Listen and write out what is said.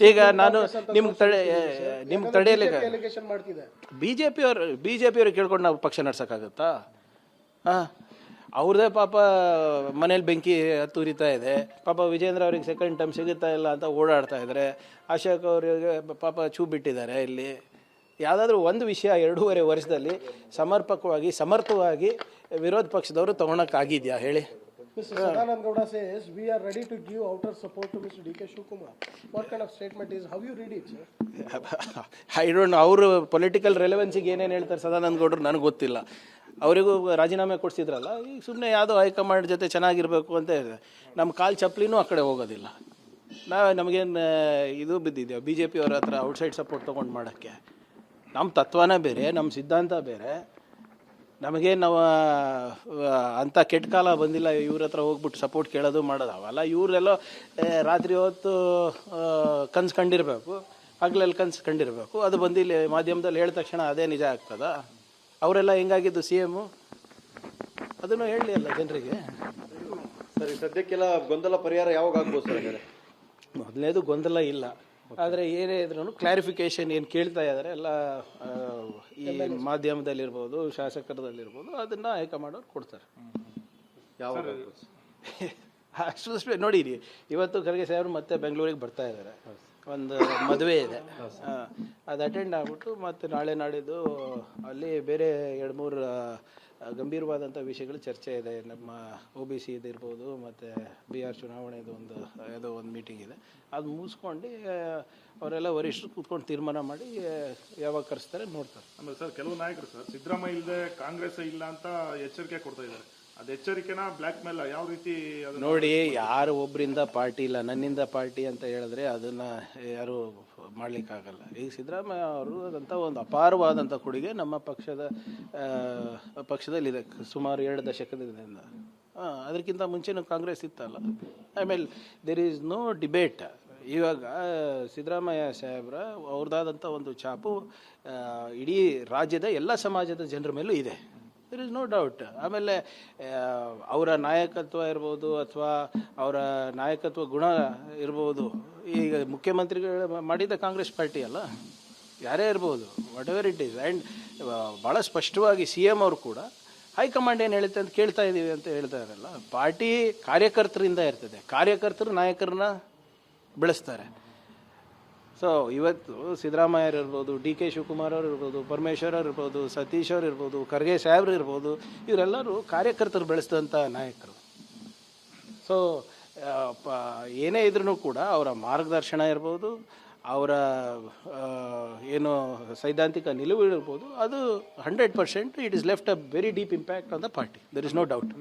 ಈಗ ನಾನು ನಿಮ್ಗೆ ತಡೆಯಲಿಕ್ಕೆ ಬಿಜೆಪಿಯವ್ರು ಕೇಳ್ಕೊಂಡು ನಾವು ಪಕ್ಷ ನಡ್ಸೋಕ್ಕಾಗತ್ತಾ? ಹಾಂ, ಅವ್ರದ್ದೇ ಪಾಪ ಮನೇಲಿ ಬೆಂಕಿ ತುರಿತಾ ಇದೆ, ಪಾಪ ವಿಜೇಂದ್ರ ಅವ್ರಿಗೆ ಸೆಕೆಂಡ್ ಟೈಮ್ ಸಿಗುತ್ತಾ ಇಲ್ಲ ಅಂತ ಓಡಾಡ್ತಾ ಇದ್ದಾರೆ. ಅಶೋಕ್ ಅವರಿಗೆ ಪಾಪ ಚೂ ಬಿಟ್ಟಿದ್ದಾರೆ. ಇಲ್ಲಿ ಯಾವುದಾದ್ರೂ ಒಂದು ವಿಷಯ 2.5 ವರ್ಷದಲ್ಲಿ ಸಮರ್ಥವಾಗಿ ವಿರೋಧ ಪಕ್ಷದವರು ತೊಗೊಳಕ್ಕಾಗಿದೆಯಾ ಹೇಳಿ? Mr. Sadanand Gowda says, we are ready to give outer support to Mr. D.K. Shivakumar. What kind of statement is, how you read it, sir? I don't know. ಅವರು ಪೊಲಿಟಿಕಲ್ ರೆಲೆವೆನ್ಸಿಗೆ ಏನೇನು ಹೇಳ್ತಾರೆ ಸದಾನಂದ ಗೌಡರು ನನಗೆ ಗೊತ್ತಿಲ್ಲ. ಅವರಿಗೂ ರಾಜೀನಾಮೆ ಕೊಡಿಸಿದ್ರಲ್ಲ, ಈಗ ಸುಮ್ಮನೆ ಯಾವುದೋ ಹೈಕಮಾಂಡ್ ಜೊತೆ ಚೆನ್ನಾಗಿರಬೇಕು ಅಂತ ಇದೆ. ನಮ್ಮ ಕಾಲು ಚಪ್ಪಲಿನೂ ಆ ಕಡೆ ಹೋಗೋದಿಲ್ಲ. ನಮಗೇನು ಇದು ಬಿದ್ದಿದೆಯೋ ಬಿ ಜೆ ಪಿಯವ್ರ ಹತ್ರ ಔಟ್ಸೈಡ್ ಸಪೋರ್ಟ್ ತೊಗೊಂಡು ಮಾಡೋಕ್ಕೆ? ನಮ್ಮ ತತ್ವನೇ ಬೇರೆ, ನಮ್ಮ ಸಿದ್ಧಾಂತ ಬೇರೆ. ನಮಗೇನು ನಾವು ಅಂಥ ಕೆಟ್ಟ ಕಾಲ ಬಂದಿಲ್ಲ ಇವ್ರ ಹತ್ರ ಹೋಗ್ಬಿಟ್ಟು ಸಪೋರ್ಟ್ ಕೇಳೋದು ಮಾಡೋದು. ಅವಲ್ಲ ಇವರೆಲ್ಲೋ ರಾತ್ರಿ ಹೊತ್ತು ಕನ್ಸು ಕಂಡಿರಬೇಕು, ಹಗಲಲ್ಲಿ ಕನ್ಸು ಕಂಡಿರಬೇಕು. ಅದು ಬಂದು ಇಲ್ಲಿ ಮಾಧ್ಯಮದಲ್ಲಿ ಹೇಳಿದ ತಕ್ಷಣ ಅದೇ ನಿಜ ಆಗ್ತದ? ಅವರೆಲ್ಲ ಹೆಂಗಾಗಿದ್ದು ಸಿ ಎಮ್ಮು, ಅದನ್ನು ಹೇಳಲಿ ಅಲ್ಲ ಜನರಿಗೆ. ಸರಿ, ಸದ್ಯಕ್ಕೆಲ್ಲ ಗೊಂದಲ ಪರಿಹಾರ ಯಾವಾಗ ಆಗ್ಬೋದು ಸರ್? ಅಂದರೆ ಮೊದಲನೇದು ಗೊಂದಲ ಇಲ್ಲ, ಆದರೆ ಏನೇ ಇದ್ರೂ ಕ್ಲಾರಿಫಿಕೇಷನ್ ಏನು ಕೇಳ್ತಾ ಇದ್ದಾರೆ ಎಲ್ಲ ಈ ಮಾಧ್ಯಮದಲ್ಲಿರ್ಬೋದು, ಶಾಸಕರದಲ್ಲಿರ್ಬೋದು, ಅದನ್ನು ಹೈಕಮಾಂಡ್ ಅವ್ರು ಕೊಡ್ತಾರೆ. ಯಾವಾಗ ಅಷ್ಟು ನೋಡಿ, ಇವತ್ತು ಖರ್ಗೆ ಸಾಹೇಬರು ಮತ್ತೆ ಬೆಂಗಳೂರಿಗೆ ಬರ್ತಾ ಇದ್ದಾರೆ. ಒಂದು ಮದುವೆ ಇದೆ, ಅದು ಅಟೆಂಡ್ ಆಗ್ಬಿಟ್ಟು ಮತ್ತೆ ನಾಳೆ ನಾಡಿದ್ದು ಅಲ್ಲಿ ಬೇರೆ 2-3 ಗಂಭೀರವಾದಂಥ ವಿಷಯಗಳು ಚರ್ಚೆ ಇದೆ. ನಮ್ಮ OBC ಇದಿರ್ಬೋದು, ಮತ್ತು BR ಚುನಾವಣೆದು ಯಾವುದೋ ಒಂದು ಮೀಟಿಂಗ್ ಇದೆ. ಅದು ಮುಗಿಸ್ಕೊಂಡು ಅವರೆಲ್ಲ ವರಿಷ್ಠರು ಕೂತ್ಕೊಂಡು ತೀರ್ಮಾನ ಮಾಡಿ ಯಾವಾಗ ಕರೆಸ್ತಾರೆ ನೋಡ್ತಾರೆ. ಆಮೇಲೆ ಸರ್, ಕೆಲವು ನಾಯಕರು ಸರ್ ಸಿದ್ದರಾಮಯ್ಯ ಇಲ್ಲದೆ ಕಾಂಗ್ರೆಸ್ ಇಲ್ಲ ಅಂತ ಎಚ್ಚರಿಕೆ ಕೊಡ್ತಾ ಇದ್ದಾರೆ. ಅದು ಎಚ್ಚರಿಕೆನ ಬ್ಲ್ಯಾಕ್ ಮೇಲ್ ಯಾವ ರೀತಿ? ನೋಡಿ, ಯಾರು ಒಬ್ಬರಿಂದ ಪಾರ್ಟಿ ಇಲ್ಲ ನನ್ನಿಂದ ಪಾರ್ಟಿ ಅಂತ ಹೇಳಿದ್ರೆ ಅದನ್ನು ಯಾರು ಮಾಡಲಿಕ್ಕಾಗಲ್ಲ. ಈಗ ಸಿದ್ದರಾಮಯ್ಯ ಅವರು ಅದಂಥ ಒಂದು ಅಪಾರವಾದಂಥ ಕೊಡುಗೆ ನಮ್ಮ ಪಕ್ಷದಲ್ಲಿದೆ ಸುಮಾರು 2 ದಶಕದಿಂದ. ಅದಕ್ಕಿಂತ ಮುಂಚೆನೂ ಕಾಂಗ್ರೆಸ್ ಇತ್ತಲ್ಲ. ಆಮೇಲೆ ದೇರ್ ಈಸ್ ನೋ ಡಿಬೇಟ್. ಇವಾಗ ಸಿದ್ದರಾಮಯ್ಯ ಸಾಹೇಬ್ರ ಅವ್ರದ್ದಾದಂಥ ಒಂದು ಛಾಪು ಇಡೀ ರಾಜ್ಯದ ಎಲ್ಲ ಸಮಾಜದ ಜನರ ಮೇಲೂ ಇದೆ. There is no doubt. ಆಮೇಲೆ ಅವರ ನಾಯಕತ್ವ ಇರ್ಬೋದು ಅಥವಾ ಅವರ ನಾಯಕತ್ವ ಗುಣ ಇರ್ಬೋದು. ಈಗ ಮುಖ್ಯಮಂತ್ರಿಗಳು ಮಾಡಿದ ಕಾಂಗ್ರೆಸ್ ಪಾರ್ಟಿ ಅಲ್ಲ, ಯಾರೇ ಇರ್ಬೋದು, what ever it is. And ಭಾಳ ಸ್ಪಷ್ಟವಾಗಿ CM ಅವರು ಕೂಡ ಹೈಕಮಾಂಡ್ ಏನು ಹೇಳುತ್ತೆ ಅಂತ ಕೇಳ್ತಾ ಇದ್ದೀವಿ ಅಂತ ಹೇಳ್ತಾ ಇರಲ್ಲ. ಪಾರ್ಟಿ ಕಾರ್ಯಕರ್ತರಿಂದ ಇರ್ತದೆ, ಕಾರ್ಯಕರ್ತರು ನಾಯಕರನ್ನ ಬೆಳೆಸ್ತಾರೆ. ಸೊ ಇವತ್ತು ಸಿದ್ದರಾಮಯ್ಯರು ಇರ್ಬೋದು, DK ಶಿವಕುಮಾರ್ ಅವರು ಇರ್ಬೋದು, ಪರಮೇಶ್ವರ್ ಅವ್ರು ಇರ್ಬೋದು, ಸತೀಶ್ ಅವ್ರು ಇರ್ಬೋದು, ಖರ್ಗೆ ಸಾಹೇಬ್ರು ಇರ್ಬೋದು, ಇವರೆಲ್ಲರೂ ಕಾರ್ಯಕರ್ತರು ಬೆಳೆಸಿದಂಥ ನಾಯಕರು. ಸೊ ಏನೇ ಇದ್ರೂ ಕೂಡ ಅವರ ಮಾರ್ಗದರ್ಶನ ಇರ್ಬೋದು, ಅವರ ಏನು ಸೈದ್ಧಾಂತಿಕ ನಿಲುವು ಇರ್ಬೋದು, ಅದು 100% it is left a very deep impact on the party. There is no doubt.